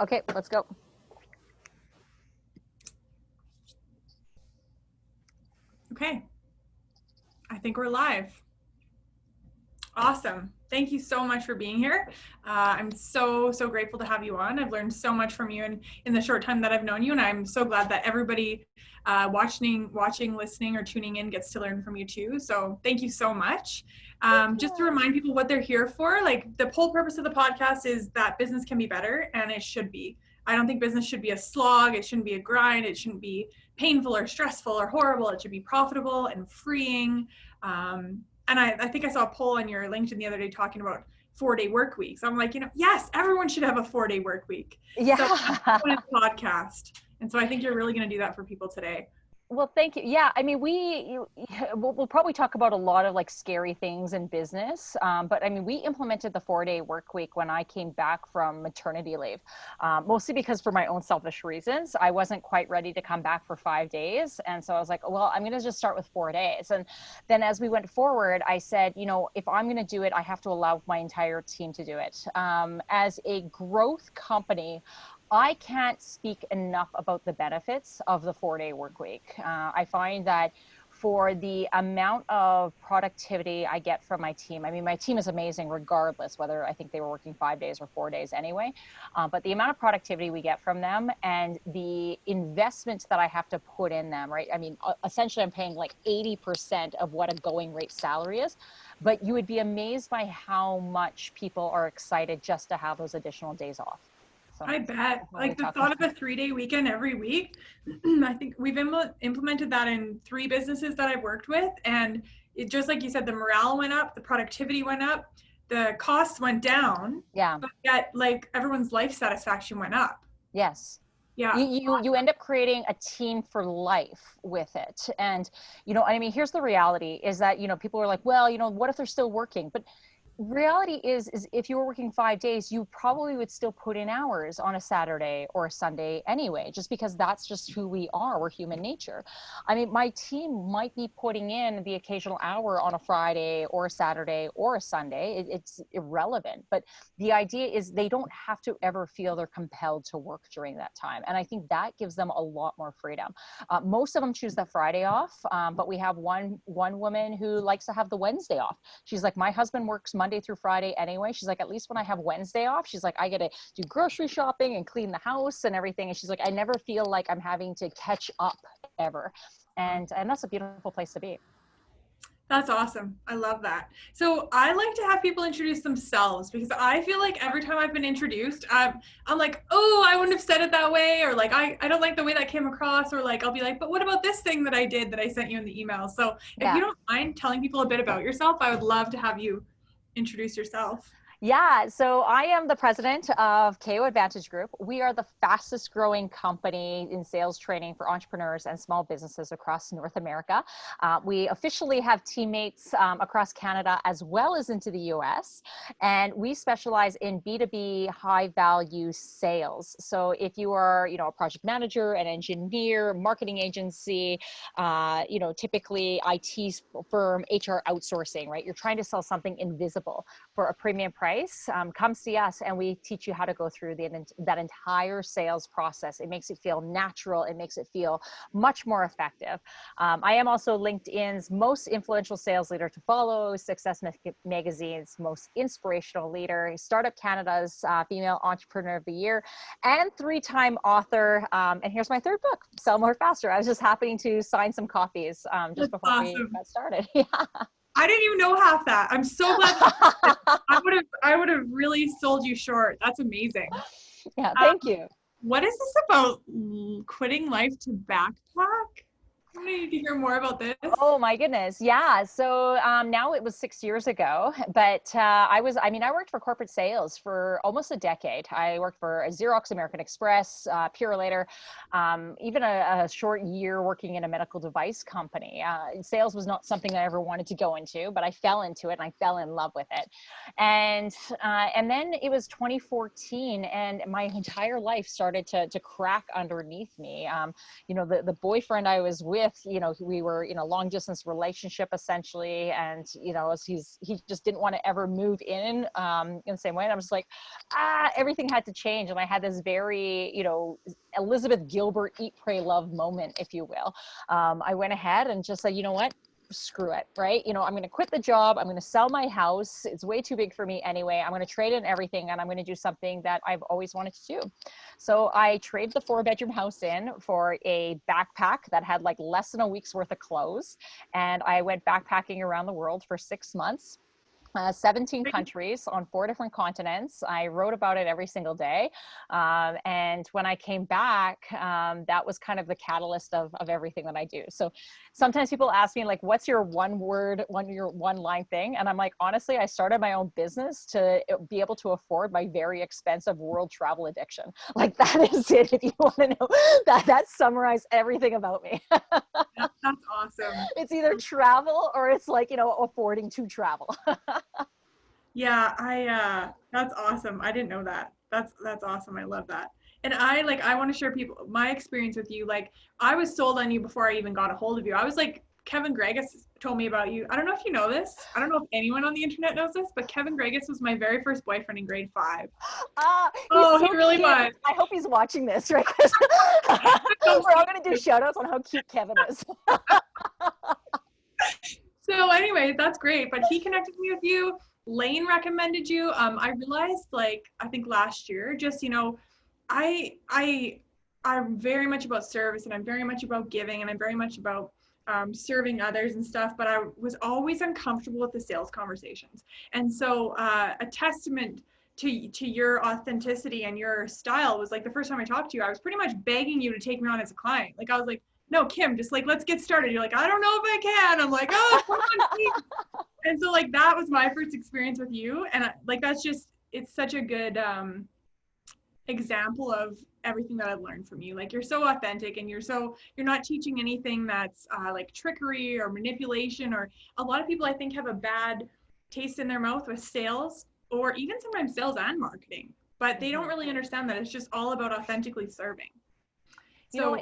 Okay, let's go. Okay. I think we're live. Awesome. Thank you so much for being here. I'm so grateful to have you on. I've learned so much from you in the short time that I've known you, and I'm so glad that everybody watching, listening, or tuning in gets to learn from you too. So thank you so much. Just to remind people what they're here for, like the whole purpose of the podcast is that business can be better, and it should be. I don't think business should be a slog. It shouldn't be a grind. It shouldn't be painful or stressful or horrible. It should be profitable and freeing. And I think I saw a poll on your LinkedIn the other day talking about 4-day work weeks. I'm like, yes, everyone should have a 4-day work week. Yeah. So that's a podcast. And so I think you're really going to do that for people today. Well, thank you. Yeah, I mean, we'll probably talk about a lot of like scary things in business, but I mean, we implemented the 4-day work week when I came back from maternity leave, mostly because for my own selfish reasons, I wasn't quite ready to come back for 5 days. And so I was like, well, I'm going to just start with 4 days. And then as we went forward, I said, if I'm going to do it, I have to allow my entire team to do it. As a growth company, I can't speak enough about the benefits of the 4-day work week. I find that for the amount of productivity I get from my team, I mean, my team is amazing regardless, whether I think they were working 5 days or 4 days anyway, but the amount of productivity we get from them and the investment that I have to put in them, right? I mean, essentially I'm paying like 80% of what a going rate salary is, but you would be amazed by how much people are excited just to have those additional days off. So I bet. Like the thought of a 3-day weekend every week, I think we've implemented that in 3 businesses that I've worked with. And it just like you said, the morale went up, the productivity went up, the costs went down. Yeah. But yet like everyone's life satisfaction went up. Yes. Yeah. You end up creating a team for life with it. And, I mean, here's the reality is that, people are like, well, what if they're still working? But reality is if you were working 5 days, you probably would still put in hours on a Saturday or a Sunday anyway, just because that's just who we are. We're human nature. I mean, my team might be putting in the occasional hour on a Friday or a Saturday or a Sunday. It's irrelevant. But the idea is they don't have to ever feel they're compelled to work during that time. And I think that gives them a lot more freedom. Most of them choose the Friday off, but we have one woman who likes to have the Wednesday off. She's like, my husband works Monday through Friday anyway. She's like, at least when I have Wednesday off, she's like, I get to do grocery shopping and clean the house and everything. And she's like, I never feel like I'm having to catch up ever. And that's a beautiful place to be. That's awesome. I love that. So I like to have people introduce themselves because I feel like every time I've been introduced, I'm like, oh, I wouldn't have said it that way. Or like, I don't like the way that came across. Or like, I'll be like, but what about this thing that I did that I sent you in the email? So if you don't mind telling people a bit about yourself, I would love to have you introduce yourself. Yeah, so I am the president of KO Advantage Group. We are the fastest growing company in sales training for entrepreneurs and small businesses across North America. We officially have teammates across Canada as well as into the US, and we specialize in B2B high value sales. So if you are, a project manager, an engineer, marketing agency, typically IT firm, HR outsourcing, right? You're trying to sell something invisible for a premium price. Come see us and we teach you how to go through that entire sales process. It makes it feel natural. It makes it feel much more effective. I am also LinkedIn's most influential sales leader to follow, Success Magazine's most inspirational leader, Startup Canada's Female Entrepreneur of the Year, and 3-time author. And here's my 3rd book, Sell More Faster. I was just happening to sign some copies just before we got started. Yeah. I didn't even know half that. I'm so glad. I would have really sold you short. That's amazing. Yeah, thank you. What is this about quitting life to backpack? I need to hear more about this. Oh my goodness. Yeah. So now it was 6 years ago, but I worked for corporate sales for almost a decade. I worked for Xerox, American Express, Purolator, even a short year working in a medical device company. Sales was not something I ever wanted to go into, but I fell into it and I fell in love with it. And then it was 2014 and my entire life started to crack underneath me. The boyfriend I was with with, we were in a long distance relationship essentially. And, he just didn't want to ever move in the same way. And I was like, everything had to change. And I had this very, Elizabeth Gilbert, eat, pray, love moment, if you will. I went ahead and just said, you know what? Screw it, right? I'm going to quit the job. I'm going to sell my house. It's way too big for me anyway. I'm going to trade in everything and I'm going to do something that I've always wanted to do. So I traded the 4-bedroom house in for a backpack that had like less than a week's worth of clothes. And I went backpacking around the world for 6 months. 17 countries on 4 different continents. I wrote about it every single day. And when I came back, that was kind of the catalyst of everything that I do. So sometimes people ask me like, what's your one line thing? And I'm like, honestly, I started my own business to be able to afford my very expensive world travel addiction. Like that is it. If you want to know that summarized everything about me. That's awesome. It's either travel or it's like, affording to travel. Yeah, that's awesome. I didn't know that. That's awesome. I love that. And I want to share my experience with you. Like I was sold on you before I even got a hold of you. I was like, Kevin Gregus told me about you. I don't know if you know this. I don't know if anyone on the internet knows this, but Kevin Gregus was my very first boyfriend in grade 5. So he really cute. was. I hope he's watching this, right? We're all going to do shout outs on how cute Kevin is. So anyway, that's great. But he connected me with you. Lane recommended you. I realized I think last year, just, I'm very much about service and I'm very much about giving and I'm very much about serving others and stuff, but I was always uncomfortable with the sales conversations. And so a testament to your authenticity and your style was like the first time I talked to you, I was pretty much begging you to take me on as a client. Like I was like, no, Kim, just let's get started. You're like, I don't know if I can. I'm like, oh, come on, please. And so that was my first experience with you. And that's just, it's such a good example of everything that I've learned from you. Like you're so authentic and you're not teaching anything that's like trickery or manipulation, or a lot of people I think have a bad taste in their mouth with sales, or even sometimes sales and marketing, but they don't really understand that it's just all about authentically serving. So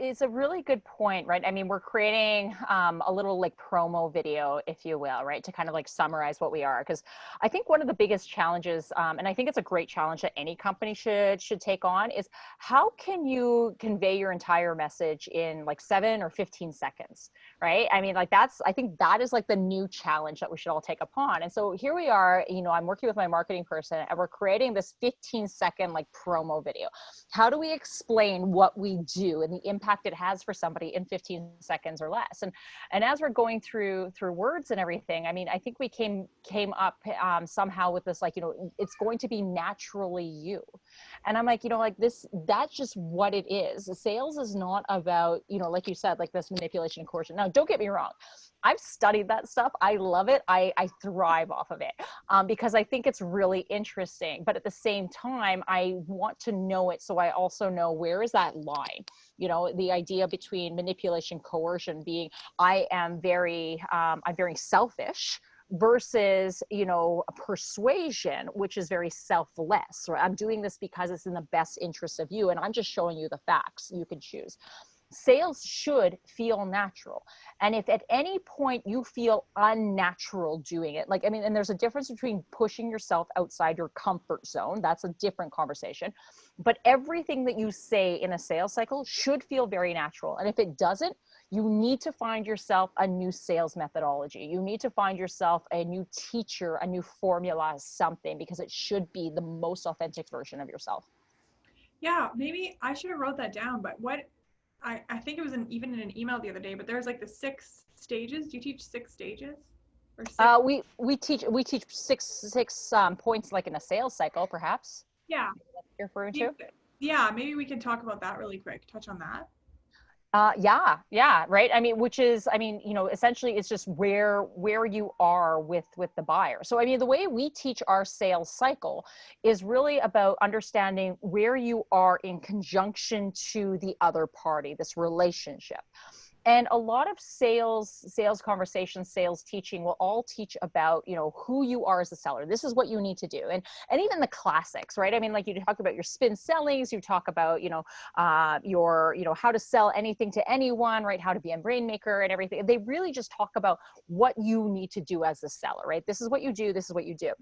it's a really good point, right? I mean, we're creating a little promo video, if you will, right? To kind of summarize what we are. Because I think one of the biggest challenges, and I think it's a great challenge that any company should take on, is how can you convey your entire message in 7 or 15 seconds, right? I mean, I think that is the new challenge that we should all take upon. And so here we are, I'm working with my marketing person and we're creating this 15-second promo video. How do we explain what we do and the impact it has for somebody in 15 seconds or less? And as we're going through words and everything, I mean, I think we came up somehow with this, it's going to be naturally you. And I'm like, that's just what it is. Sales is not about, like you said, this manipulation and coercion. Now, don't get me wrong. I've studied that stuff. I love it. I thrive off of it because I think it's really interesting. But at the same time, I want to know it so I also know where is that line. The idea between manipulation, coercion being I'm very selfish versus, persuasion, which is very selfless. Right? I'm doing this because it's in the best interest of you. And I'm just showing you the facts. You can choose. Sales should feel natural. And if at any point you feel unnatural doing it, and there's a difference between pushing yourself outside your comfort zone. That's a different conversation. But everything that you say in a sales cycle should feel very natural. And if it doesn't, you need to find yourself a new sales methodology. You need to find yourself a new teacher, a new formula, something, because it should be the most authentic version of yourself. Yeah, maybe I should have wrote that down, but I think it was even in an email the other day, but there's the 6 stages. Do you teach 6 stages? Or 6? We teach six points in a sales cycle, perhaps. Yeah. You're referring to? Yeah, maybe we can talk about that really quick. Touch on that. Yeah, right. I mean, essentially it's just where you are with the buyer. So, I mean, the way we teach our sales cycle is really about understanding where you are in conjunction to the other party, this relationship. And a lot of sales conversations, sales teaching will all teach about, you know, who you are as a seller. This is what you need to do. And even the classics, right? I mean, like you talk about your spin sellings, you talk about, you know, your, you know, how to sell anything to anyone, right? How to be a rainmaker and everything. They really just talk about what you need to do as a seller, right? This is what you do. This is what you do.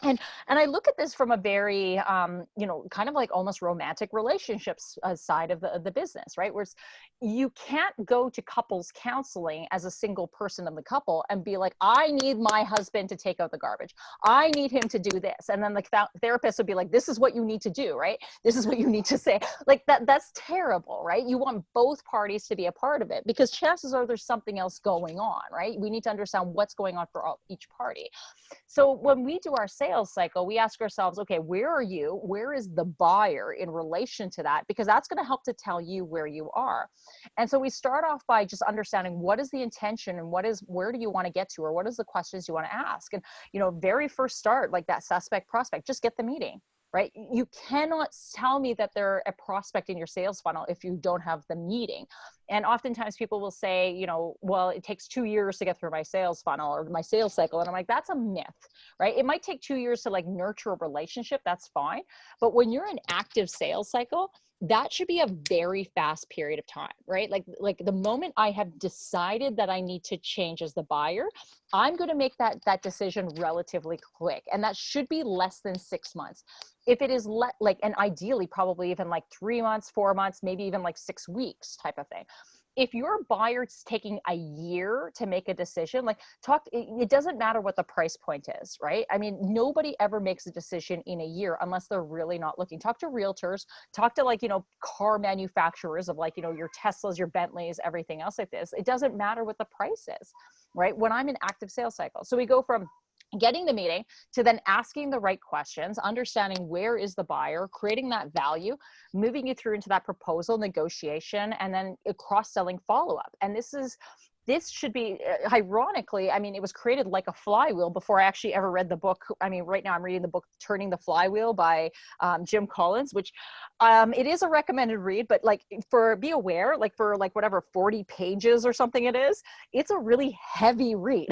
And I look at this from a very, you know, kind of like almost romantic relationships side of the business, right? Where you can't go to couples counseling as a single person in the couple and be like, I need my husband to take out the garbage. I need him to do this. And then the therapist would be like, this is what you need to do, right? This is what you need to say. Like that's terrible, right? You want both parties to be a part of it because chances are there's something else going on, right? We need to understand what's going on for each party. So when we do our sales cycle, we ask ourselves, okay, where are you? Where is the buyer in relation to that? Because that's going to help to tell you where you are. And so we start off by just understanding what is the intention and where do you want to get to, or what is the questions you want to ask? And, you know, very first start, like that suspect prospect, just get the meeting. Right? You cannot tell me that they're a prospect in your sales funnel if you don't have the meeting. And oftentimes people will say, you know, well, it takes 2 years to get through my sales funnel or my sales cycle. And I'm like, that's a myth, right? It might take 2 years to like nurture a relationship. That's fine. But when you're in active sales cycle, that should be a very fast period of time, right? Like the moment I have decided that I need to change as the buyer, I'm going to make that decision relatively quick. And that should be less than 6 months. If it is and ideally probably even like 3 months, 4 months, maybe even like 6 weeks type of thing. If your buyer's taking a year to make a decision, it doesn't matter what the price point is, right? I mean, nobody ever makes a decision in a year unless they're really not looking. Talk to realtors, talk to like, you know, car manufacturers of like, you know, your Teslas, your Bentleys, everything else like this. It doesn't matter what the price is, right? When I'm in active sales cycle. So we go from getting the meeting to then asking the right questions, understanding where is the buyer, creating that value, moving you through into that proposal negotiation, and then a cross-selling follow-up. And this should be, ironically, I mean, it was created like a flywheel before I actually ever read the book. I mean, right now I'm reading the book, Turning the Flywheel by Jim Collins, which it is a recommended read, but like be aware, like for like whatever, 40 pages or something it is, it's a really heavy read.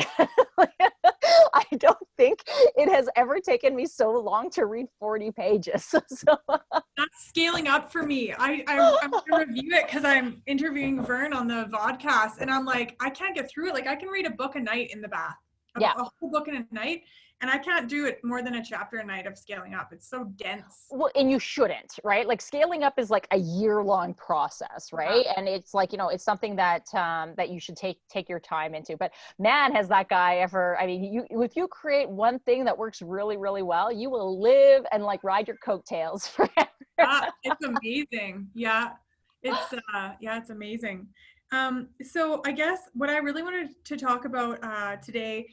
I don't think it has ever taken me so long to read 40 pages. So that's scaling up for me. I'm going to review it because I'm interviewing Vern on the vodcast, and I'm like, I can't get through it. Like I can read a book a night in the bath, a whole book in a night. And I can't do it more than a chapter a night of scaling up. It's so dense. Well, and you shouldn't, right? Like scaling up is like a year-long process, right? And it's like, you know, it's something that that you should take your time into. But man, has that guy ever, I mean, if you create one thing that works really, really well, you will live and like ride your coattails forever. It's amazing. Yeah. It's amazing. So I guess what I really wanted to talk about today,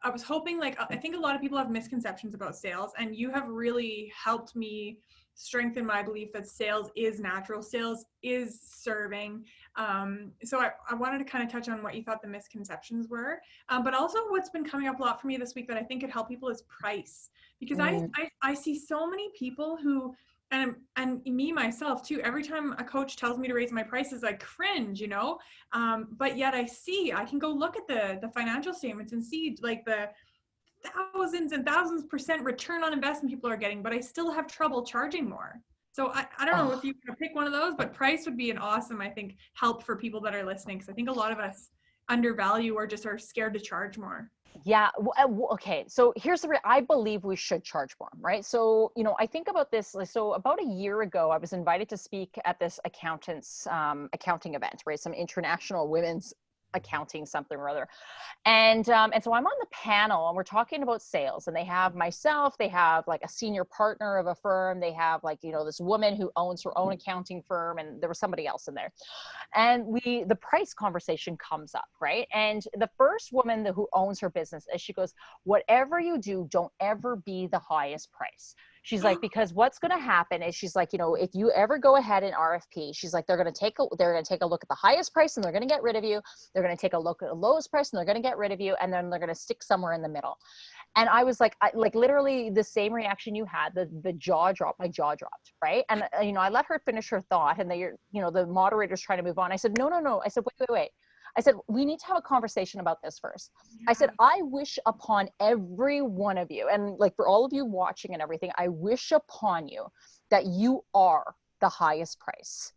I was hoping, like, I think a lot of people have misconceptions about sales, and you have really helped me strengthen my belief that sales is natural, sales is serving. So I wanted to kind of touch on what you thought the misconceptions were, but also what's been coming up a lot for me this week that I think could help people is price, because I see so many people who, and me myself too, every time a coach tells me to raise my prices, I cringe, you know, but yet I can go look at the financial statements and see like the thousands and thousands % return on investment people are getting, but I still have trouble charging more. So I don't know if you can pick one of those, but price would be an awesome, I think, help for people that are listening. Because I think a lot of us undervalue or just are scared to charge more. Yeah. Okay. So here's I believe we should charge more, right? So, you know, I think about this. So about a year ago, I was invited to speak at this accounting event, right? Some international women's accounting something or other. And so I'm on the panel and we're talking about sales, and they have myself, they have like a senior partner of a firm. They have like, you know, this woman who owns her own accounting firm, and there was somebody else in there. And the price conversation comes up, right? And the first woman who owns her business, she goes, whatever you do, don't ever be the highest price. She's like, because what's going to happen is, she's like, you know, if you ever go ahead in RFP, she's like, they're going to take a look at the highest price and they're going to get rid of you. They're going to take a look at the lowest price and they're going to get rid of you. And then they're going to stick somewhere in the middle. And I was like, like literally the same reaction you had, my jaw dropped, right? And, you know, I let her finish her thought, and you know, the moderator's trying to move on. I said, no. I said, wait. I said, we need to have a conversation about this first. I said, I wish upon every one of you, and like for all of you watching and everything, I wish upon you that you are the highest price,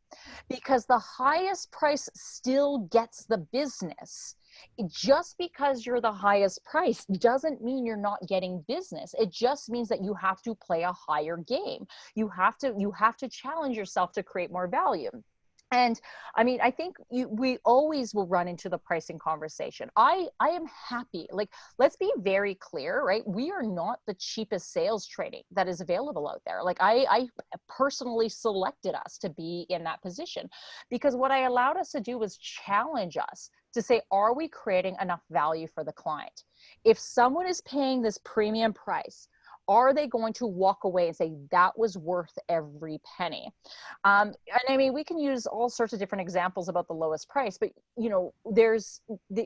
because the highest price still gets the business. Just because you're the highest price doesn't mean you're not getting business. It just means that you have to play a higher game. You have to challenge yourself to create more value. And I mean, I think we always will run into the pricing conversation. I am happy. Like, let's be very clear, right? We are not the cheapest sales training that is available out there. Like, I personally selected us to be in that position because what I allowed us to do was challenge us to say, are we creating enough value for the client? If someone is paying this premium price, are they going to walk away and say that was worth every penny? And I mean, we can use all sorts of different examples about the lowest price, but you know,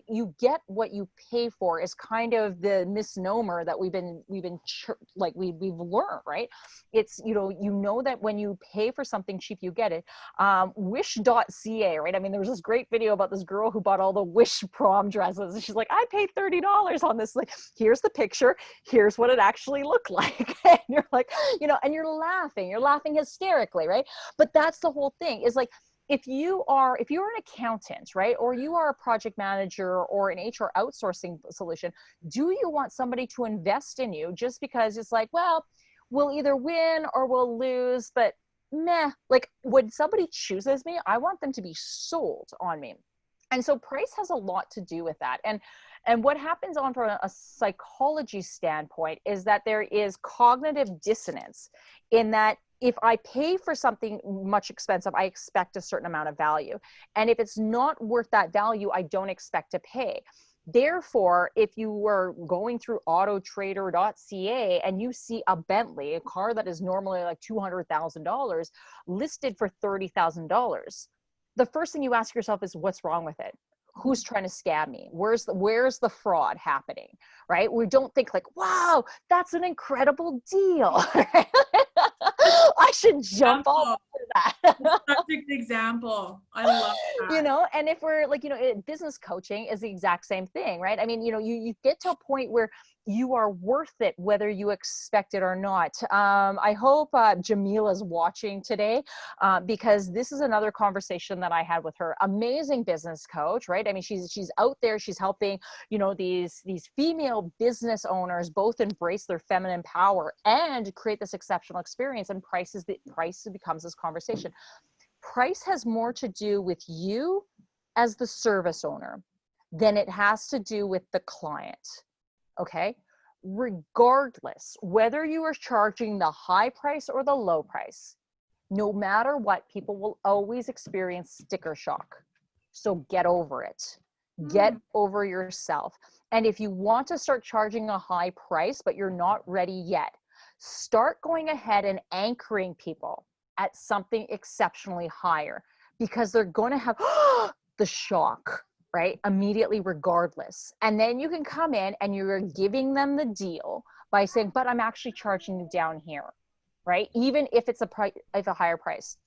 you get what you pay for is kind of the misnomer that we've learned, right? It's, you know that when you pay for something cheap, you get it. Wish.ca, right? I mean, there was this great video about this girl who bought all the Wish prom dresses. And she's like, I paid $30 on this. Like, here's the picture. Here's what it actually looked like. And you're like, and you're laughing hysterically, right? But that's the whole thing, is like, if you're an accountant, right? Or you are a project manager or an HR outsourcing solution, do you want somebody to invest in you just because it's like, well, we'll either win or we'll lose, but meh, like when somebody chooses me, I want them to be sold on me. And so price has a lot to do with that. And what happens on from a psychology standpoint is that there is cognitive dissonance in that if I pay for something much expensive, I expect a certain amount of value. And if it's not worth that value, I don't expect to pay. Therefore, if you were going through autotrader.ca and you see a Bentley, a car that is normally like $200,000 listed for $30,000, the first thing you ask yourself is, what's wrong with it? Who's trying to scam me? Where's the fraud happening, right? We don't think like, wow, that's an incredible deal. I should jump all over that. That's a good example. I love that. And if we're like, business coaching is the exact same thing, right? I mean, you get to a point where you are worth it, whether you expect it or not. I hope Jamila's watching today because this is another conversation that I had with her. Amazing business coach, right? I mean, she's out there, she's helping, these female business owners both embrace their feminine power and create this exceptional experience. And price becomes this conversation. Price has more to do with you as the service owner than it has to do with the client. Okay, regardless, whether you are charging the high price or the low price, no matter what, people will always experience sticker shock. So get over it. Get over yourself. And if you want to start charging a high price, but you're not ready yet, start going ahead and anchoring people at something exceptionally higher, because they're going to have the shock, right? Immediately, regardless. And then you can come in and you're giving them the deal by saying, but I'm actually charging you down here, right? Even if it's a higher price.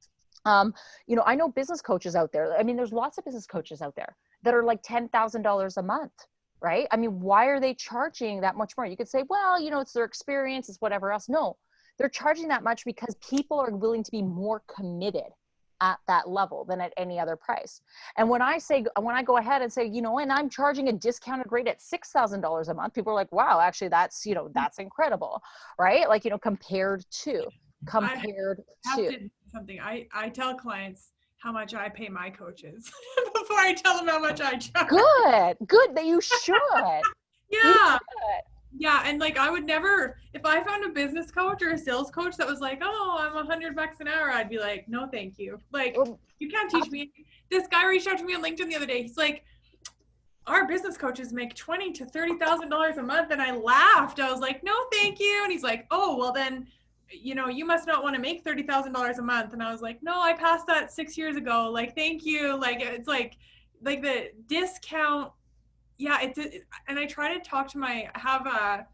I know business coaches out there. I mean, there's lots of business coaches out there that are like $10,000 a month, right? I mean, why are they charging that much more? You could say, well, it's their experience, it's whatever else. No, they're charging that much because people are willing to be more committed at that level than at any other price. And when I go ahead and say, and I'm charging a discounted rate at $6,000 a month, people are like, wow, actually that's incredible, right? Like, compared to. Something. I tell clients how much I pay my coaches before I tell them how much I charge. Good that you should. Yeah. Yeah. And like, I would never, if I found a business coach or a sales coach that was like, oh, I'm $100 an hour, I'd be like, no, thank you. Like, you can't teach me. This guy reached out to me on LinkedIn the other day. He's like, our business coaches make $20,000 to $30,000 a month. And I laughed. I was like, no, thank you. And he's like, oh, well then, you must not want to make $30,000 a month. And I was like, no, I passed that 6 years ago. Like, thank you. Like, it's like the discount. Yeah, and I try to talk to I have a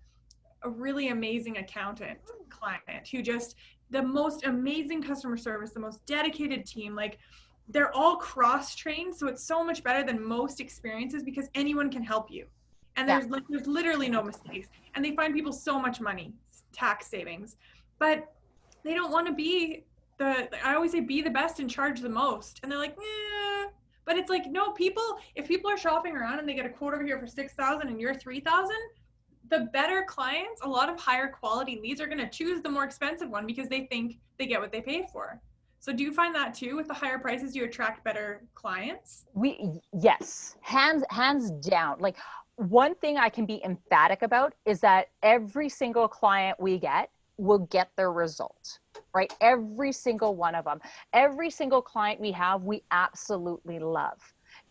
really amazing accountant client who just, the most amazing customer service, the most dedicated team. Like, they're all cross-trained, so it's so much better than most experiences because anyone can help you. And Yeah. there's literally no mistakes. And they find people so much money, tax savings. But they don't want to be I always say be the best and charge the most. And they're like, yeah. But it's like, no, if people are shopping around and they get a quote over here for 6,000 and you're 3,000, the better clients, a lot of higher quality leads are going to choose the more expensive one because they think they get what they pay for. So do you find that too, with the higher prices, you attract better clients? Yes, hands down. Like, one thing I can be emphatic about is that every single client we get will get their result, right? Every single one of them. Every single client we have, we absolutely love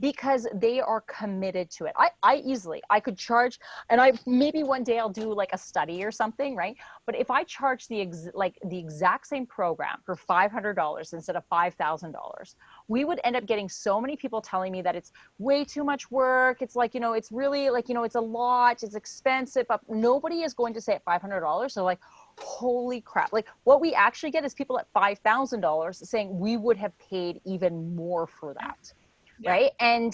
because they are committed to it. I could charge, and maybe one day I'll do like a study or something, right? But if I charge the exact same program for $500 instead of $5,000, we would end up getting so many people telling me that it's way too much work. It's like, it's really like, it's a lot, it's expensive, but nobody is going to say at $500. So like, holy crap. Like, what we actually get is people at $5,000 saying we would have paid even more for that. Yeah. Right. And,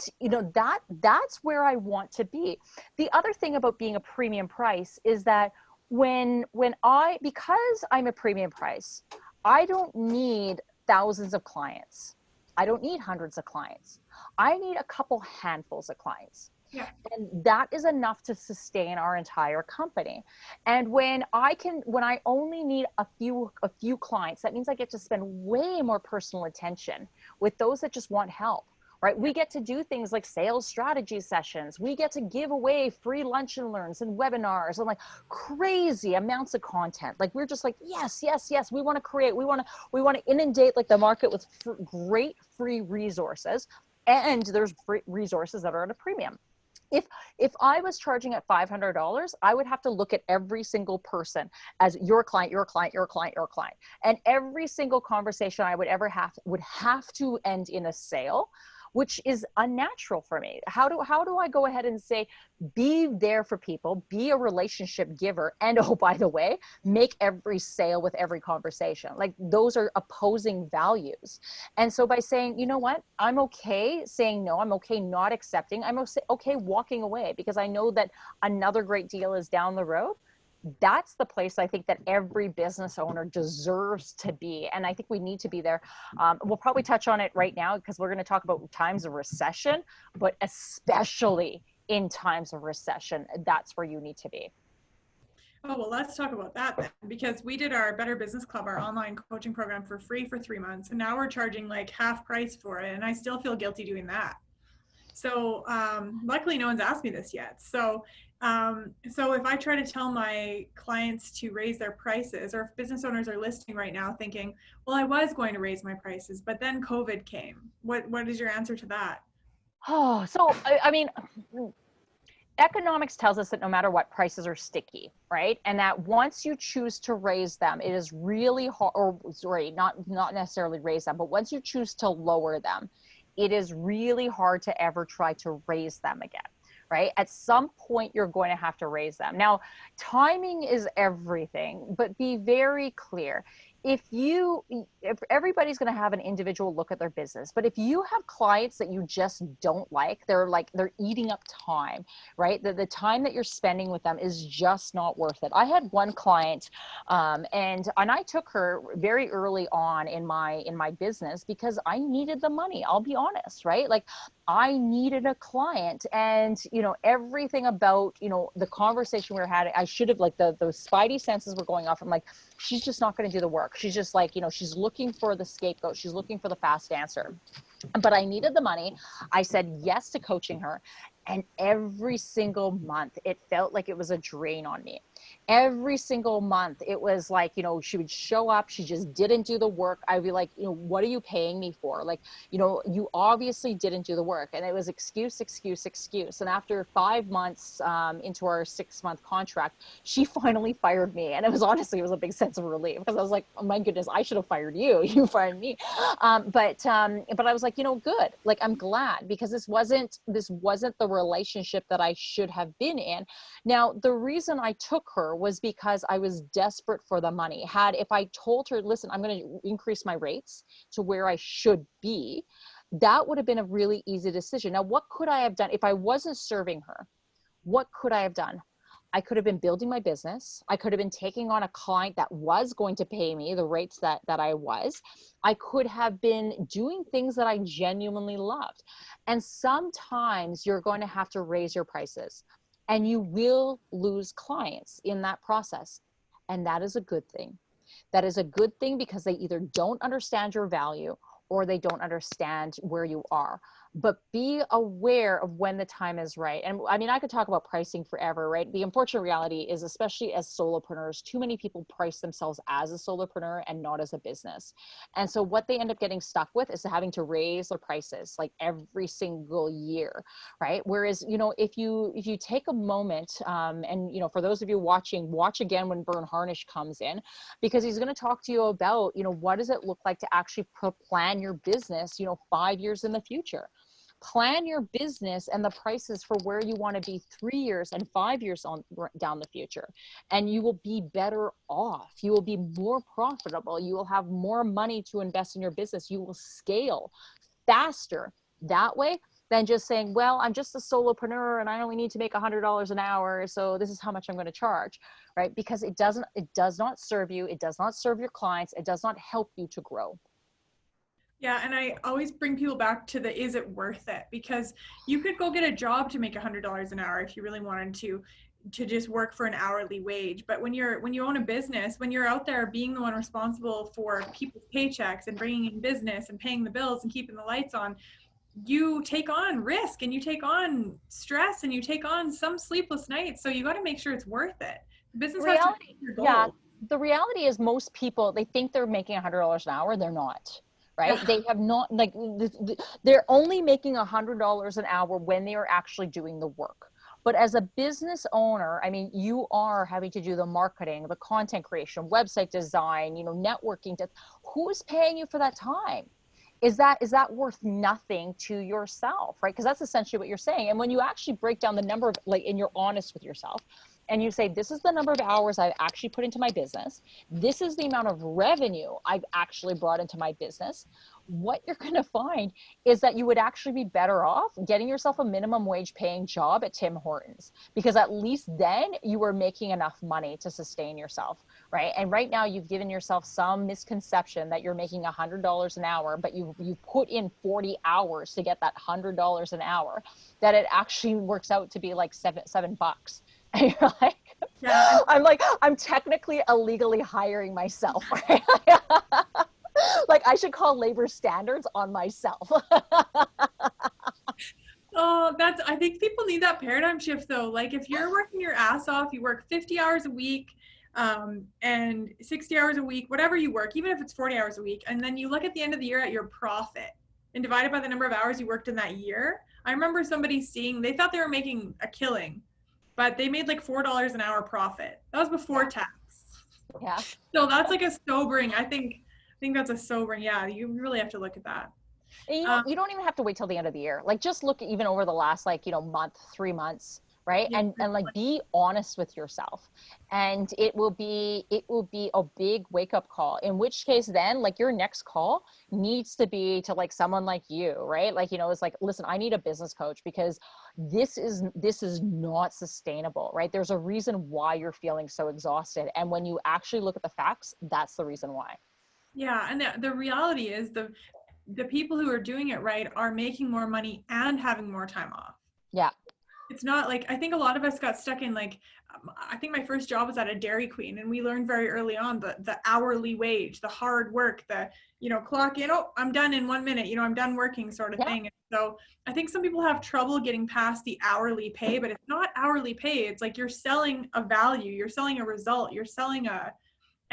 that's where I want to be. The other thing about being a premium price is that because I'm a premium price, I don't need thousands of clients. I don't need hundreds of clients. I need a couple handfuls of clients. Yeah. And that is enough to sustain our entire company. And when I only need a few clients, that means I get to spend way more personal attention with those that just want help. Right? We get to do things like sales strategy sessions. We get to give away free lunch and learns and webinars and like crazy amounts of content. Like, we're just like, yes. We want to create, we want to inundate like the market with great free resources. And there's free resources that are at a premium. If I was charging at $500, I would have to look at every single person as your client, your client, your client, your client. And every single conversation I would ever would have to end in a sale, which is unnatural for me. How do I go ahead and say, be there for people, be a relationship giver, and oh, by the way, make every sale with every conversation? Like, those are opposing values. And so by saying, you know what, I'm okay saying no, I'm okay not accepting, I'm okay walking away because I know that another great deal is down the road. That's the place I think that every business owner deserves to be. And I think we need to be there. We'll probably touch on it right now because we're going to talk about times of recession, but especially in times of recession, that's where you need to be. Oh, well, let's talk about that then, because we did our Better Business Club, our online coaching program, for free for 3 months. And now we're charging like half price for it. And I still feel guilty doing that. So luckily no one's asked me this yet. So if I try to tell my clients to raise their prices, or if business owners are listening right now thinking, well, I was going to raise my prices, but then COVID came. What is your answer to that? Oh, so I mean, economics tells us that no matter what, prices are sticky, right? And that once you choose to raise them, it is really hard, or sorry, not necessarily raise them, but once you choose to lower them, it is really hard to ever try to raise them again, right? At some point, you're going to have to raise them. Now, timing is everything, but be very clear. If everybody's going to have an individual look at their business, but if you have clients that you just don't like, they're eating up time, right? The time that you're spending with them is just not worth it. I had one client, and I took her very early on in my business because I needed the money. I'll be honest, right? Like, I needed a client, and everything about the conversation we were having, I should have, like, those spidey senses were going off. I'm like, she's just not going to do the work. She's just like, she's looking for the scapegoat. She's looking for the fast answer. But I needed the money. I said yes to coaching her. And every single month, it felt like it was a drain on me. Every single month, it was like, she would show up. She just didn't do the work. I'd be like, what are you paying me for? Like, you obviously didn't do the work. And it was excuse. And after 5 months into our 6-month contract, she finally fired me. And it was a big sense of relief because I was like, oh my goodness, I should have fired you. You fired me. But I was like, like, good. Like, I'm glad, because this wasn't the relationship that I should have been in. Now, the reason I took her was because I was desperate for the money. If I told her, listen, I'm going to increase my rates to where I should be, that would have been a really easy decision. Now, what could I have done if I wasn't serving her? What could I have done? I could have been building my business. I could have been taking on a client that was going to pay me the rates that I was. I could have been doing things that I genuinely loved. And sometimes you're going to have to raise your prices, and you will lose clients in that process. And that is a good thing. That is a good thing, because they either don't understand your value or they don't understand where you are. But be aware of when the time is right. And I mean, I could talk about pricing forever, right? The unfortunate reality is, especially as solopreneurs, too many people price themselves as a solopreneur and not as a business. And so what they end up getting stuck with is having to raise their prices like every single year, right? Whereas, if you take a moment, and, for those of you watching, watch again when Bern Harnish comes in, because he's going to talk to you about, what does it look like to actually plan your business, 5 years in the future. Plan your business and the prices for where you want to be 3 years and 5 years down the future. And you will be better off. You will be more profitable. You will have more money to invest in your business. You will scale faster that way than just saying, well, I'm just a solopreneur and I only need to make $100 an hour, so this is how much I'm going to charge, right? Because it does not serve you. It does not serve your clients. It does not help you to grow. Yeah, and I always bring people back to is it worth it? Because you could go get a job to make $100 an hour if you really wanted to just work for an hourly wage. But when you own a business, when you're out there being the one responsible for people's paychecks and bringing in business and paying the bills and keeping the lights on, you take on risk and you take on stress and you take on some sleepless nights. So you got to make sure it's worth it. The business has to reach your goal. Yeah, the reality is, most people, they think they're making $100 an hour. They're not. Right? Yeah. They have not, like, they're only making $100 an hour when they are actually doing the work. But as a business owner, I mean, you are having to do the marketing, the content creation, website design, networking. Who is paying you for that time? Is that worth nothing to yourself, right? Because that's essentially what you're saying. And when you actually break down the number of, like, and you're honest with yourself, and you say, this is the number of hours I've actually put into my business, this is the amount of revenue I've actually brought into my business, what you're going to find is that you would actually be better off getting yourself a minimum wage paying job at Tim Hortons, because at least then you are making enough money to sustain yourself, right? And right now you've given yourself some misconception that you're making $100 an hour, but you put in 40 hours to get that $100 an hour, that it actually works out to be like $7. And you're like, Yeah. I'm technically illegally hiring myself, right? Like, I should call labor standards on myself. Oh, I think people need that paradigm shift though. Like, if you're working your ass off, you work 50 hours a week, and 60 hours a week, whatever you work, even if it's 40 hours a week, and then you look at the end of the year at your profit and divide it by the number of hours you worked in that year. I remember somebody they thought they were making a killing, but they made like $4 an hour profit. That was before tax. Yeah. So that's like a sobering, I think that's a sobering, yeah, you really have to look at that. And you don't even have to wait till the end of the year. Like, just look even over the last, like, month, 3 months, right? Yeah. And like, be honest with yourself, and it will be a big wake up call, in which case then, like, your next call needs to be to, like, someone like you, right? Like, it's like, listen, I need a business coach, because this is not sustainable, right? There's a reason why you're feeling so exhausted. And when you actually look at the facts, that's the reason why. Yeah. And the reality is the people who are doing it right are making more money and having more time off. Yeah. It's not like, I think a lot of us got stuck in, like, I think my first job was at a Dairy Queen, and we learned very early on the hourly wage, the hard work, the, clock in, oh, I'm done in 1 minute, I'm done working sort of thing. And so I think some people have trouble getting past the hourly pay, but it's not hourly pay. It's like, you're selling a value, you're selling a result, you're selling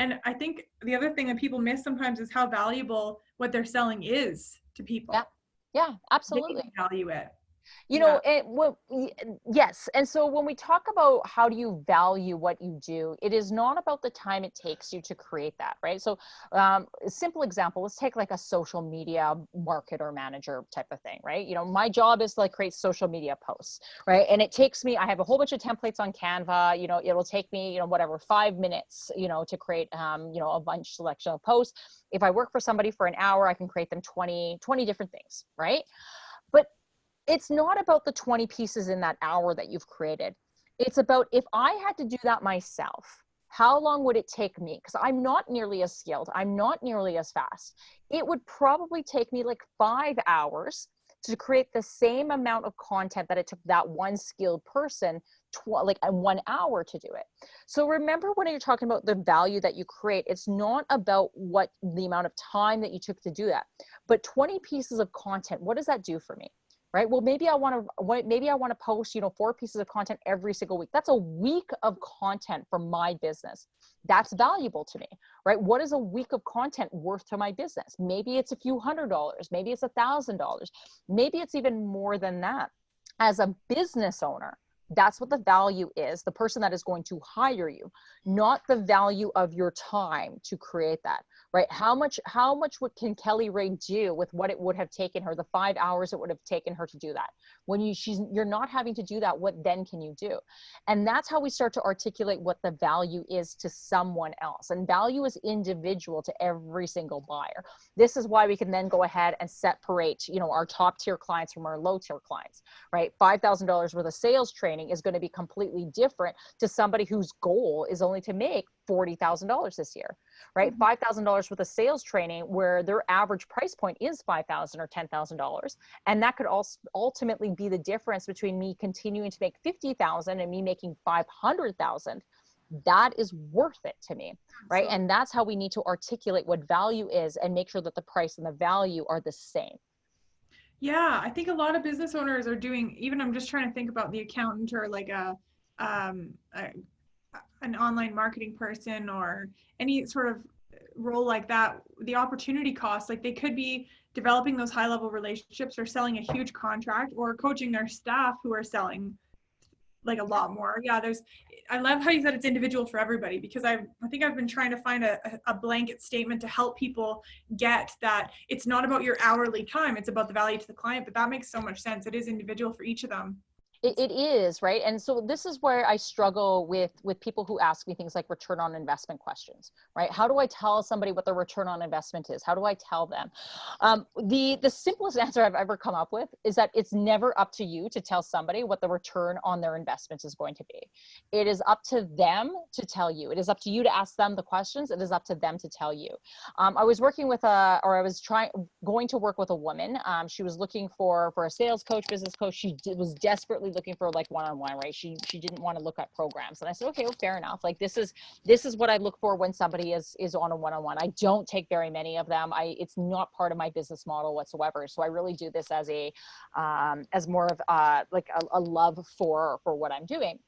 and I think the other thing that people miss sometimes is how valuable what they're selling is to people. Yeah. Yeah, absolutely. They value it. You know, yes. And so when we talk about how do you value what you do, it is not about the time it takes you to create that, right? So a simple example, let's take like a social media marketer manager type of thing, right? You know, my job is to like create social media posts, right? And it takes me, I have a whole bunch of templates on Canva, you know, it'll take me, you know, whatever, 5 minutes, you know, to create, you know, a bunch selection of posts. If I work for somebody for an hour, I can create them 20 different things, right? But it's not about the 20 pieces in that hour that you've created. It's about, if I had to do that myself, how long would it take me? Because I'm not nearly as skilled. I'm not nearly as fast. It would probably take me like 5 hours to create the same amount of content that it took that one skilled person like 1 hour to do it. So remember, when you're talking about the value that you create, it's not about what the amount of time that you took to do that, but 20 pieces of content. What does that do for me? Right? Well, maybe I want to post, you know, 4 pieces of content every single week. That's a week of content for my business. That's valuable to me, right? What is a week of content worth to my business? Maybe it's a few $100s, maybe it's $1,000, maybe it's even more than that. As a business owner, that's what the value is, the person that is going to hire you, not the value of your time to create that, right? How much can Kelly Ray do with what it would have taken her, the 5 hours it would have taken her to do that? When you're not having to do that, what then can you do? And that's how we start to articulate what the value is to someone else. And value is individual to every single buyer. This is why we can then go ahead and separate, you know, our top tier clients from our low tier clients, right? $5,000 worth of sales training is going to be completely different to somebody whose goal is only to make $40,000 this year, right? $5,000 worth of sales training where their average price point is $5,000 or $10,000. And that could also ultimately be the difference between me continuing to make $50,000 and me making $500,000. That is worth it to me, right? Absolutely. And that's how we need to articulate what value is and make sure that the price and the value are the same. Yeah, I think a lot of business owners are doing, even I'm just trying to think about the accountant or like an online marketing person or any sort of role like that, the opportunity cost, like they could be developing those high level relationships or selling a huge contract or coaching their staff who are selling like a lot more. Yeah, I love how you said it's individual for everybody, because I think I've been trying to find a blanket statement to help people get that it's not about your hourly time, it's about the value to the client. But that makes so much sense. It is individual for each of them. It is, right? And so this is where I struggle with people who ask me things like return on investment questions, right? How do I tell somebody what the return on investment is? How do I tell them? The simplest answer I've ever come up with is that it's never up to you to tell somebody what the return on their investment is going to be. It is up to them to tell you. It is up to you to ask them the questions. It is up to them to tell you. I was working with going to work with a woman. She was looking for a sales coach, business coach. She was desperately looking for like one-on-one, right? She didn't want to look at programs. And I said, okay, well, fair enough. Like this is what I look for when somebody is on a one-on-one. I don't take very many of them. It's not part of my business model whatsoever. So I really do this as as more of like a love for what I'm doing.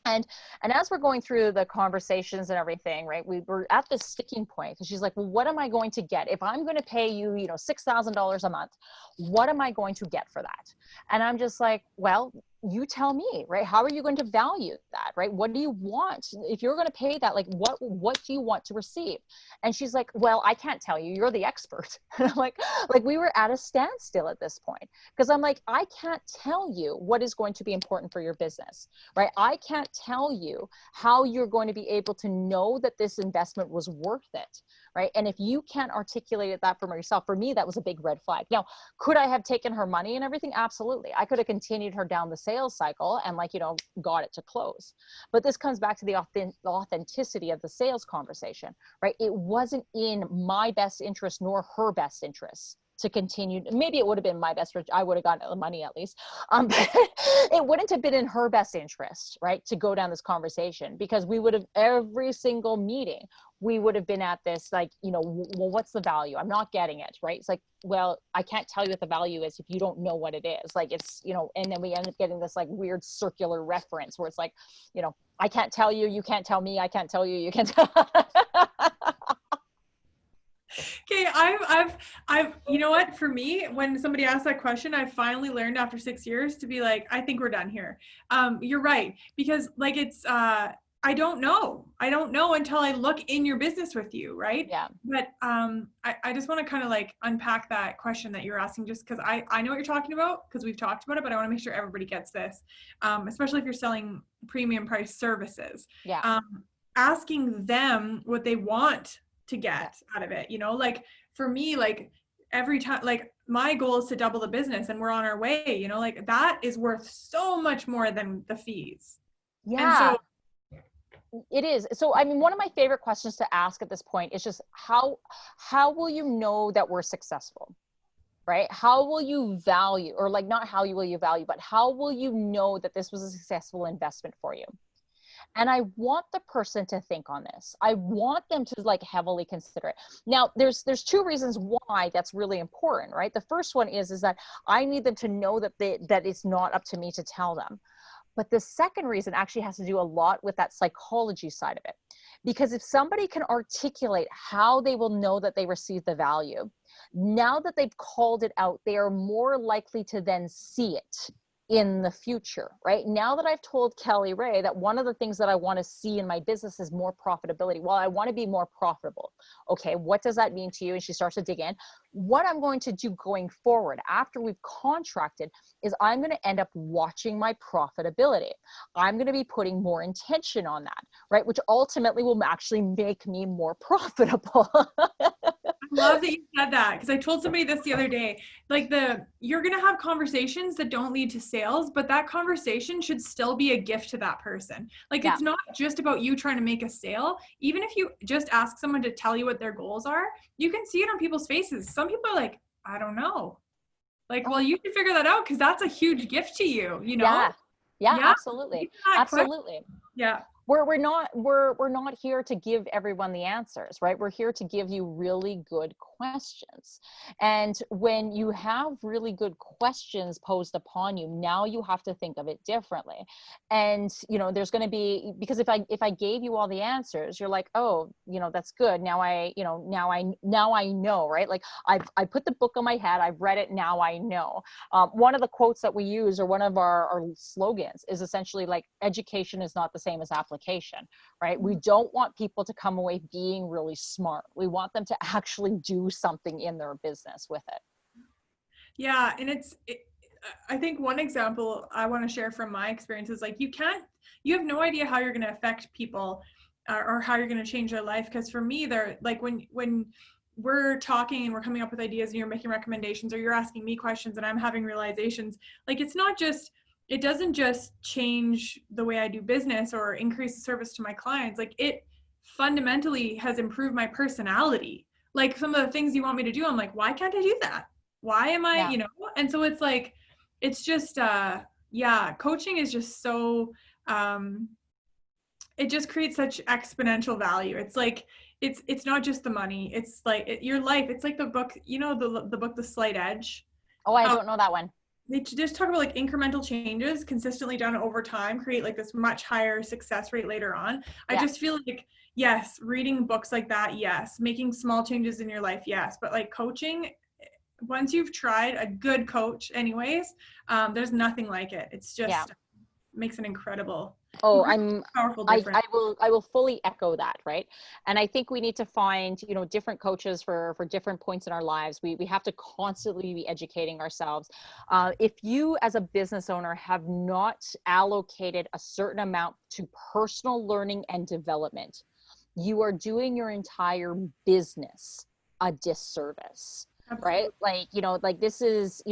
And as we're going through the conversations and everything, right, we were at this sticking point. And she's like, well, what am I going to get? If I'm going to pay you, you know, $6,000 a month, what am I going to get for that? And I'm just like, well, you tell me, right? How are you going to value that, right? What do you want? If you're going to pay that, like, what do you want to receive? And she's like, well, I can't tell you. You're the expert. And I'm like we were at a standstill at this point, because I'm like, I can't tell you what is going to be important for your business, right? I can't tell you how you're going to be able to know that this investment was worth it, right? And if you can't articulate that for yourself, for me, that was a big red flag. Now, could I have taken her money and everything? Absolutely. I could have continued her down the sales cycle and got it to close. But this comes back to the authenticity of the sales conversation, right? It wasn't in my best interest nor her best interest to continue. Maybe it would have been my best, I would have gotten the money at least. But it wouldn't have been in her best interest, right, to go down this conversation, because we would have, every single meeting, we would have been at this, like, well, what's the value? I'm not getting it, right? It's like, well, I can't tell you what the value is if you don't know what it is. Like, it's, and then we end up getting this like weird circular reference where it's like, I can't tell you, you can't tell me, I can't tell you, you can't tell. Okay, you know what? For me, when somebody asks that question, I finally learned after 6 years to be like, I think we're done here. You're right, because like I don't know until I look in your business with you, right? Yeah. But I just want to kind of like unpack that question that you're asking, just because I know what you're talking about because we've talked about it, but I want to make sure everybody gets this, especially if you're selling premium price services. Yeah. Asking them what they want to Yeah. get out of it, like for me, like every time, like my goal is to double the business and we're on our way, like that is worth so much more than the fees. And Yeah. so It is. So, I mean, one of my favorite questions to ask at this point is just how will you know that we're successful, right? How will you value, or like not how you will you value, but how will you know that this was a successful investment for you? And I want the person to think on this. I want them to like heavily consider it. Now, there's two reasons why that's really important, right? The first one is that I need them to know that that it's not up to me to tell them. But the second reason actually has to do a lot with that psychology side of it. Because if somebody can articulate how they will know that they receive the value, now that they've called it out, they are more likely to then see it in the future, right? Now that I've told Kelly Ray that one of the things that I want to see in my business is more profitability. Well, I want to be more profitable. Okay, what does that mean to you? And she starts to dig in. What I'm going to do going forward after we've contracted is I'm going to end up watching my profitability. I'm going to be putting more intention on that, right? Which ultimately will actually make me more profitable. I love that you said that, because I told somebody this the other day. Like you're gonna have conversations that don't lead to sales, but that conversation should still be a gift to that person. Like Yeah. it's not just about you trying to make a sale. Even if you just ask someone to tell you what their goals are, you can see it on people's faces. Some people are like, I don't know. Like, well, you can figure that out because that's a huge gift to you, Yeah. Yeah, Yeah. absolutely. That quick. Absolutely. Yeah. We're not here to give everyone the answers, right? We're here to give you really good questions. And when you have really good questions posed upon you, now you have to think of it differently. And there's going to be, because if I gave you all the answers, you're like, oh, that's good. Now I know, right? Like I put the book on my head, I've read it, now I know. One of the quotes that we use, or one of our slogans, is essentially like, education is not the same as application, right? We don't want people to come away being really smart. We want them to actually do something in their business with it. Yeah. And I think one example I want to share from my experience is like, you have no idea how you're going to affect people or how you're going to change their life. Because for me, they're like, when we're talking and we're coming up with ideas and you're making recommendations or you're asking me questions and I'm having realizations, like it doesn't just change the way I do business or increase the service to my clients. Like it fundamentally has improved my personality. Like some of the things you want me to do, I'm like, why can't I do that? Why am I, Yeah. And so it's like, it's just, coaching is just so, it just creates such exponential value. It's like, it's not just the money. It's like your life. It's like the book, the book, The Slight Edge. Oh, I don't know that one. They just talk about like incremental changes consistently done over time create like this much higher success rate later on. I just feel like, yes, reading books like that, yes, making small changes in your life, yes, but like coaching, once you've tried a good coach anyways, there's nothing like it. It's just makes an incredible powerful difference. I will fully echo that, right? And I think we need to find, different coaches for different points in our lives. We have to constantly be educating ourselves. If you as a business owner have not allocated a certain amount to personal learning and development, you are doing your entire business a disservice. Absolutely. Right? Like this is,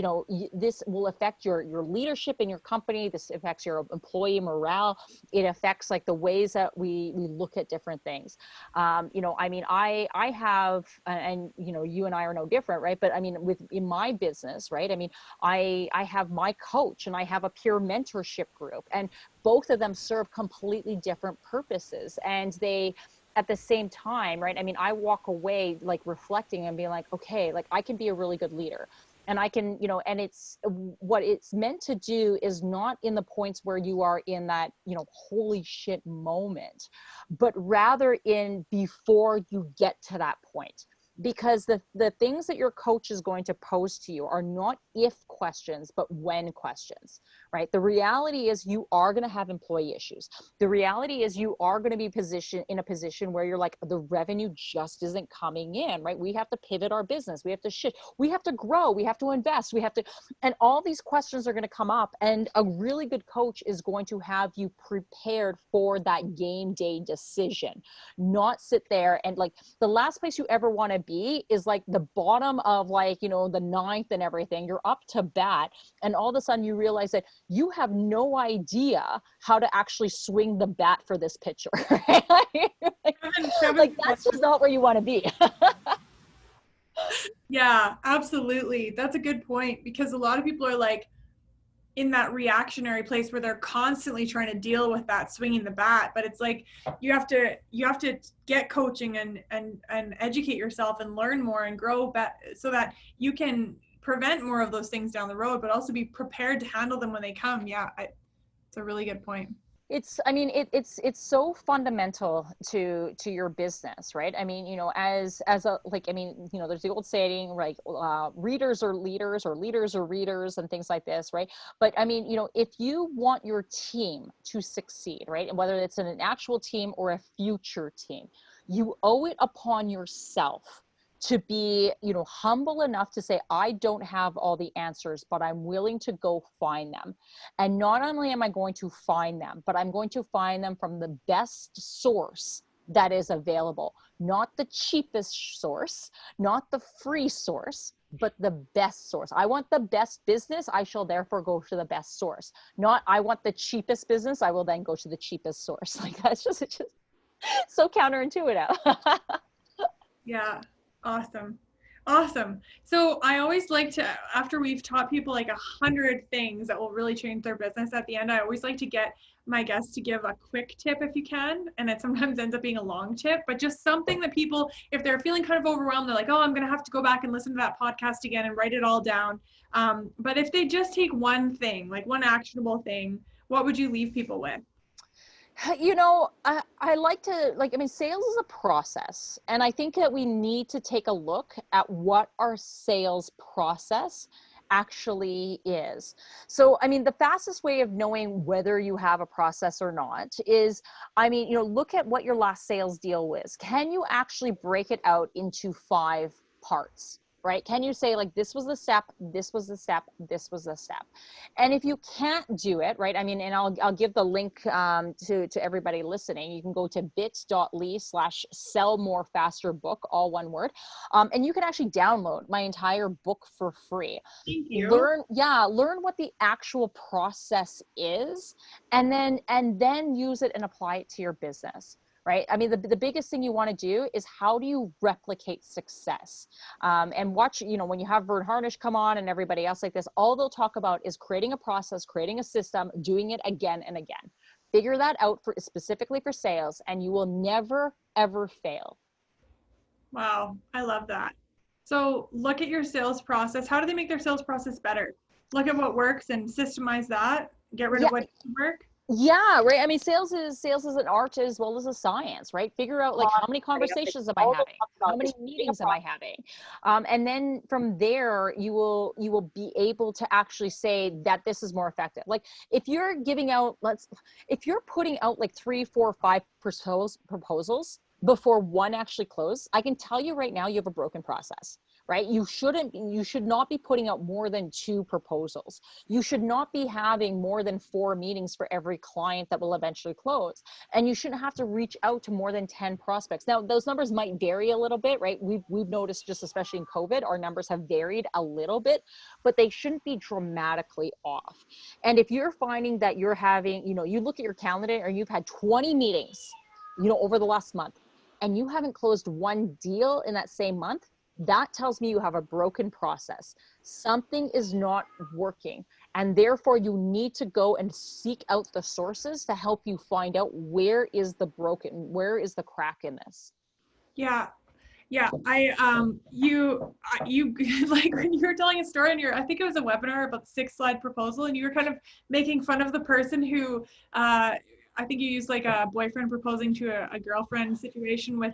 this will affect your leadership in your company. This affects your employee morale. It affects like the ways that we look at different things. I mean, I have, and you and I are no different, right? But I mean, in my business, right? I mean, I have my coach and I have a peer mentorship group, and both of them serve completely different purposes, and they, at the same time, right? I mean, I walk away like reflecting and being like, okay, like I can be a really good leader, and I can, and it's what it's meant to do is not in the points where you are in that, holy shit moment, but rather in before you get to that point. because the things that your coach is going to pose to you are not if questions, but when questions, right? The reality is you are going to have employee issues. The reality is you are going to be in a position where you're like, the revenue just isn't coming in, right? We have to pivot our business. We have to shift. We have to grow. We have to invest. We have to, and all these questions are going to come up, and a really good coach is going to have you prepared for that game day decision, not sit there and like, the last place you ever want to be is like the bottom of like, you know, the ninth and everything. You're up to bat, and all of a sudden you realize that you have no idea how to actually swing the bat for this pitcher. Right? Like that's just not where you want to be. Yeah, absolutely. That's a good point, because a lot of people are like in that reactionary place where they're constantly trying to deal with that swinging the bat. But it's like you have to get coaching and educate yourself and learn more and grow so that you can prevent more of those things down the road, but also be prepared to handle them when they come. Yeah, it's a really good point. It's so fundamental to your business, right? I mean, you know, as a, like, I mean, you know, there's the old saying, like, readers are leaders, or leaders are readers, and things like this, right? But I mean, you know, if you want your team to succeed, right, and whether it's an actual team or a future team, you owe it upon yourself to be, you know, humble enough to say, I don't have all the answers, but I'm willing to go find them. And not only am I going to find them, but I'm going to find them from the best source that is available, not the cheapest source, not the free source, but the best source. I want the best business. I shall therefore go to the best source. Not I want the cheapest business. I will then go to the cheapest source. Like that's just, it's just so counterintuitive. Yeah. Awesome. Awesome. So I always like to, after we've taught people like 100 things that will really change their business, at the end, I always like to get my guests to give a quick tip if you can. And it sometimes ends up being a long tip, but just something that people, if they're feeling kind of overwhelmed, they're like, oh, I'm going to have to go back and listen to that podcast again and write it all down. But if they just take one thing, like one actionable thing, what would you leave people with? You know, I like to, like, I mean, sales is a process. And I think that we need to take a look at what our sales process actually is. So, I mean, the fastest way of knowing whether you have a process or not is, I mean, you know, look at what your last sales deal was. Can you actually break it out into 5 parts? Right? Can you say like, this was the step, this was the step, this was the step? And if you can't do it, right? I mean, and I'll give the link to everybody listening. You can go to bit.ly/sellmorefasterbook, all one word. And you can actually download my entire book for free. Thank you. Learn what the actual process is, and then use it and apply it to your business. Right? I mean, the biggest thing you want to do is how do you replicate success? And watch, you know, when you have Vern Harnish come on and everybody else like this, all they'll talk about is creating a process, creating a system, doing it again and again. Figure that out specifically for sales, and you will never, ever fail. Wow. I love that. So look at your sales process. How do they make their sales process better? Look at what works and systemize that. Get rid of what doesn't work. Yeah, right. I mean, sales is an art as well as a science, right? Figure out like, how many conversations am I having? How many meetings am I having? And then from there, you will be able to actually say that this is more effective. Like if you're giving out, if you're putting out like 3, 4, 5 proposals before one actually closes, I can tell you right now, you have a broken process. Right? You should not be putting out more than 2 proposals. You should not be having more than 4 meetings for every client that will eventually close. And you shouldn't have to reach out to more than 10 prospects. Now, those numbers might vary a little bit, right? We've noticed, just especially in COVID, our numbers have varied a little bit, but they shouldn't be dramatically off. And if you're finding that you're having, you know, you look at your calendar or you've had 20 meetings, you know, over the last month, and you haven't closed 1 deal in that same month, that tells me you have a broken process. Something is not working, and therefore you need to go and seek out the sources to help you find out where is the crack in this. Yeah. Yeah. You like when you were telling a story in I think it was a webinar about the 6-slide proposal, and you were kind of making fun of the person who, I think you used like a boyfriend proposing to a girlfriend situation with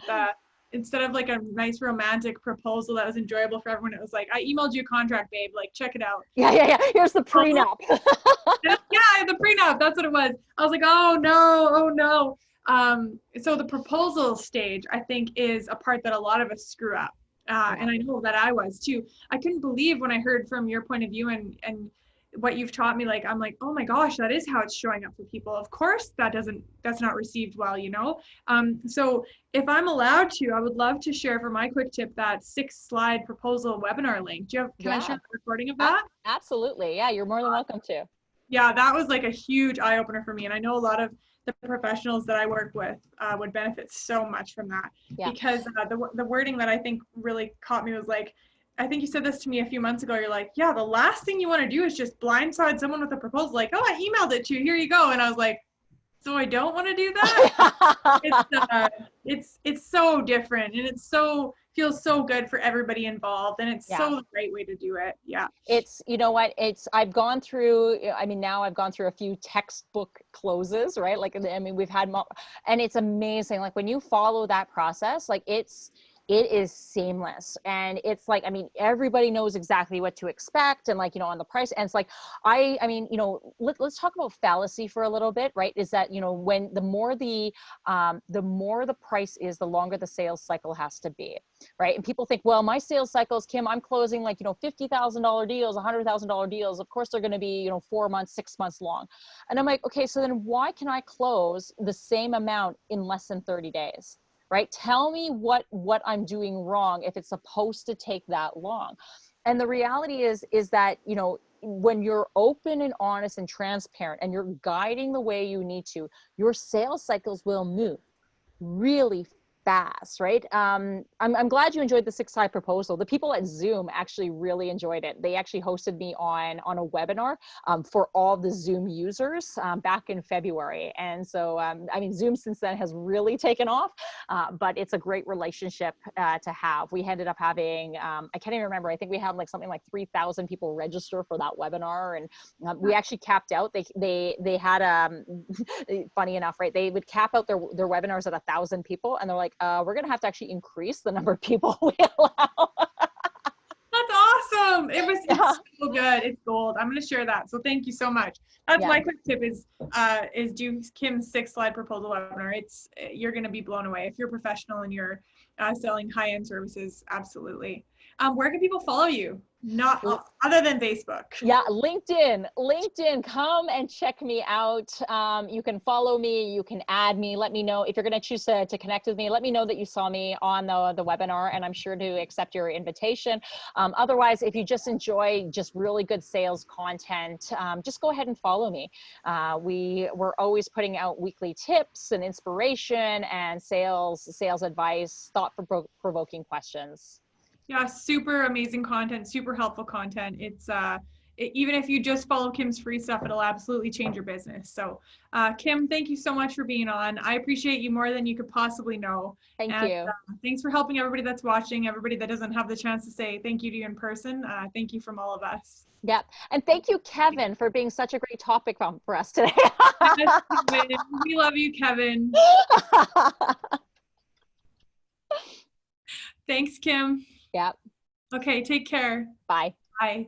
instead of like a nice romantic proposal that was enjoyable for everyone, it was like, I emailed you a contract, babe, like check it out. Yeah. Here's the prenup. Yeah, the prenup, that's what it was. I was like, oh no, oh no. So the proposal stage, I think, is a part that a lot of us screw up. And I know that I was too. I couldn't believe when I heard from your point of view and what you've taught me. Like, I'm like, oh my gosh, that is how it's showing up for people. Of course, that's not received well, you know? So if I'm allowed to, I would love to share for my quick tip that 6-slide proposal webinar link. Can I share the recording of that? Absolutely. Yeah, you're more than welcome to. Yeah, that was like a huge eye opener for me. And I know a lot of the professionals that I work with would benefit so much from that. Yeah. Because the wording that I think really caught me was like, I think you said this to me a few months ago. You're like, yeah, the last thing you want to do is just blindside someone with a proposal. Like, oh, I emailed it to you. Here you go. And I was like, so I don't want to do that. It's so different, and feels so good for everybody involved, and it's so the right way to do it. Yeah. It's, you know what, I've gone through, I mean, now I've gone through a few textbook closes, right? Like, I mean, we've had, and it's amazing. Like when you follow that process, like it is seamless. And it's like, I mean, everybody knows exactly what to expect. And like, you know, on the price, and it's like, I mean, you know, let's talk about fallacy for a little bit, right? Is that, you know, when the more the price is, the longer the sales cycle has to be, right? And people think, well, my sales cycles, Kim, I'm closing like, you know, $50,000 deals, $100,000 deals. Of course, they're going to be, you know, 4 months, 6 months long. And I'm like, okay, so then why can I close the same amount in less than 30 days? Right? Tell me what I'm doing wrong if it's supposed to take that long. And the reality is that, you know, when you're open and honest and transparent and you're guiding the way you need to, your sales cycles will move really fast, right? I'm glad you enjoyed the 6-slide proposal. The people at Zoom actually really enjoyed it. They actually hosted me on a webinar for all the Zoom users back in February. And so, I mean, Zoom since then has really taken off, but it's a great relationship to have. We ended up having, I can't even remember, I think we had like something like 3,000 people register for that webinar. And we actually capped out, they had, funny enough, right? They would cap out their webinars at 1,000 people, and they're like, we're going to have to actually increase the number of people we allow. That's awesome. It's so good. It's gold. I'm going to share that. So thank you so much. That's my quick tip is do Kim's 6-slide proposal webinar. You're going to be blown away. If you're a professional and you're selling high-end services, absolutely. Where can people follow you? Not other than Facebook. Yeah, LinkedIn, come and check me out. You can follow me, you can add me, let me know if you're going to choose to connect with me. Let me know that you saw me on the webinar, and I'm sure to accept your invitation. Otherwise, if you just enjoy just really good sales content, just go ahead and follow me. We're always putting out weekly tips and inspiration and sales advice, thought-provoking questions. Yeah, super amazing content, super helpful content. Even if you just follow Kim's free stuff, it'll absolutely change your business. So Kim, thank you so much for being on. I appreciate you more than you could possibly know. Thank you. Thanks for helping everybody that's watching, everybody that doesn't have the chance to say thank you to you in person. Thank you from all of us. Yep. And thank you, Kevin, for being such a great topic for us today. Yes, we love you, Kevin. Thanks, Kim. Yep. Okay, take care. Bye. Bye.